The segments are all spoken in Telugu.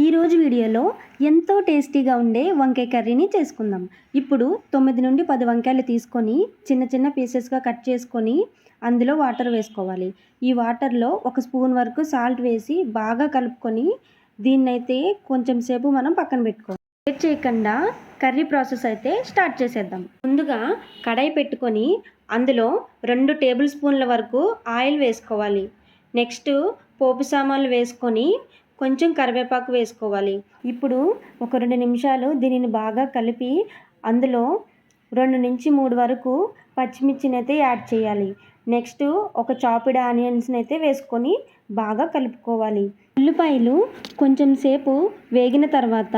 ఈరోజు వీడియోలో ఎంతో టేస్టీగా ఉండే వంకాయ కర్రీని చేసుకుందాం. ఇప్పుడు 9 నుండి 10 వంకాయలు తీసుకొని చిన్న చిన్న పీసెస్గా కట్ చేసుకొని అందులో వాటర్ వేసుకోవాలి. ఈ వాటర్లో 1 స్పూన్ వరకు సాల్ట్ వేసి బాగా కలుపుకొని దీన్నైతే కొంచెం సేపు మనం పక్కన పెట్టుకోవాలి. లేట్ చేయకుండా కర్రీ ప్రాసెస్ అయితే స్టార్ట్ చేసేద్దాం. ముందుగా కడాయి పెట్టుకొని అందులో 2 టేబుల్ స్పూన్ల వరకు ఆయిల్ వేసుకోవాలి. నెక్స్ట్ పోపు సామాన్లు వేసుకొని కొంచెం కరివేపాకు వేసుకోవాలి. ఇప్పుడు ఒక 2 నిమిషాలు దీనిని బాగా కలిపి అందులో 2 నుంచి 3 వరకు పచ్చిమిర్చిని అయితే యాడ్ చేయాలి. నెక్స్ట్ ఒక చాప్డ్ ఆనియన్స్ని అయితే వేసుకొని బాగా కలుపుకోవాలి. ఉల్లిపాయలు కొంచెం సేపు వేగిన తర్వాత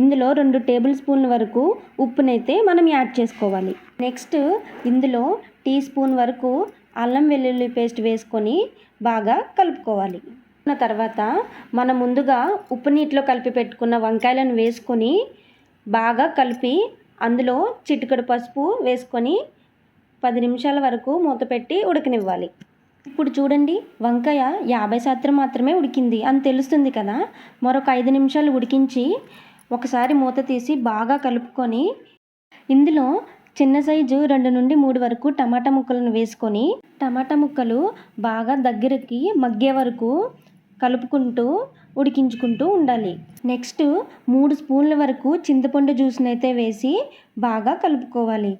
ఇందులో 2 టేబుల్ స్పూన్ల వరకు ఉప్పునైతే మనం యాడ్ చేసుకోవాలి. నెక్స్ట్ ఇందులో టీ స్పూన్ వరకు అల్లం వెల్లుల్లి పేస్ట్ వేసుకొని బాగా కలుపుకోవాలి. తర్వాత మనం ముందుగా ఉప్పు నీటిలో కలిపి పెట్టుకున్న వంకాయలను వేసుకొని బాగా కలిపి అందులో చిటికెడు పసుపు వేసుకొని 10 నిమిషాల వరకు మూత పెట్టి ఉడకనివ్వాలి. ఇప్పుడు చూడండి, వంకాయ 50% మాత్రమే ఉడికింది అని తెలుస్తుంది కదా. మరొక 5 నిమిషాలు ఉడికించి ఒకసారి మూత తీసి బాగా కలుపుకొని ఇందులో చిన్న సైజు 2 నుండి 3 వరకు టమాటా ముక్కలను వేసుకొని టమాటా ముక్కలు బాగా దగ్గరికి మగ్గే వరకు కలుపుకుంటూ ఉడికించుకుంటూ ఉండాలి. నెక్స్ట్ 3 స్పూన్ల వరకు చింతపండు జ్యూస్ని అయితే వేసి బాగా కలుపుకోవాలి.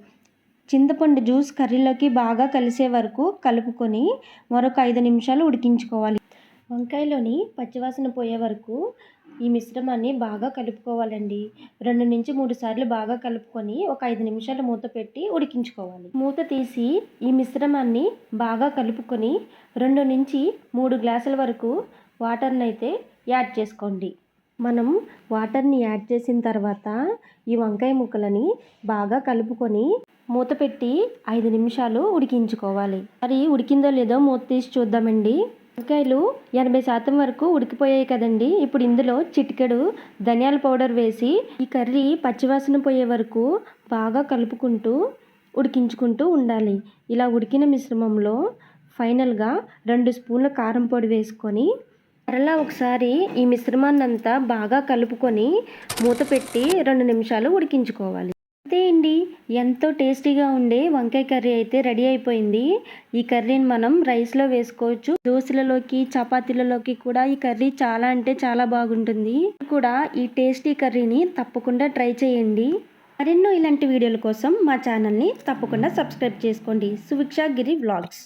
చింతపండు జ్యూస్ కర్రీలోకి బాగా కలిసే వరకు కలుపుకొని మరొక 5 నిమిషాలు ఉడికించుకోవాలి. వంకాయలోని పచ్చివాసన పోయే వరకు ఈ మిశ్రమాన్ని బాగా కలుపుకోవాలండి. 2 నుంచి 3 సార్లు బాగా కలుపుకొని ఒక 5 నిమిషాలు మూత పెట్టి ఉడికించుకోవాలి. మూత తీసి ఈ మిశ్రమాన్ని బాగా కలుపుకొని 2 నుంచి 3 గ్లాసుల వరకు వాటర్ని అయితే యాడ్ చేసుకోండి. మనం వాటర్ని యాడ్ చేసిన తర్వాత ఈ వంకాయ ముక్కలని బాగా కలుపుకొని మూత పెట్టి 5 నిమిషాలు ఉడికించుకోవాలి. మరి ఉడికిందో లేదో మూత తీసి చూద్దామండి. వంకాయలు 80% వరకు ఉడికిపోయాయి కదండి. ఇప్పుడు ఇందులో చిటికెడు ధనియాల పౌడర్ వేసి ఈ కర్రీ పచ్చివాసన పోయే వరకు బాగా కలుపుకుంటూ ఉడికించుకుంటూ ఉండాలి. ఇలా ఉడికిన మిశ్రమంలో ఫైనల్గా 2 స్పూన్ల కారం పొడి వేసుకొని మరలా ఒకసారి ఈ మిశ్రమాన్ని అంతా బాగా కలుపుకొని మూత పెట్టి 2 నిమిషాలు ఉడికించుకోవాలి. అంతే అండి, ఎంతో టేస్టీగా ఉండే వంకాయ కర్రీ అయితే రెడీ అయిపోయింది. ఈ కర్రీని మనం రైస్లో వేసుకోవచ్చు, దోశలలోకి చపాతీలలోకి కూడా ఈ కర్రీ చాలా అంటే చాలా బాగుంటుంది. కూడా ఈ టేస్టీ కర్రీని తప్పకుండా ట్రై చేయండి. మరెన్నో ఇలాంటి వీడియోల కోసం మా ఛానల్ని తప్పకుండా సబ్స్క్రైబ్ చేసుకోండి. సువిక్ష గిరి వ్లాగ్స్.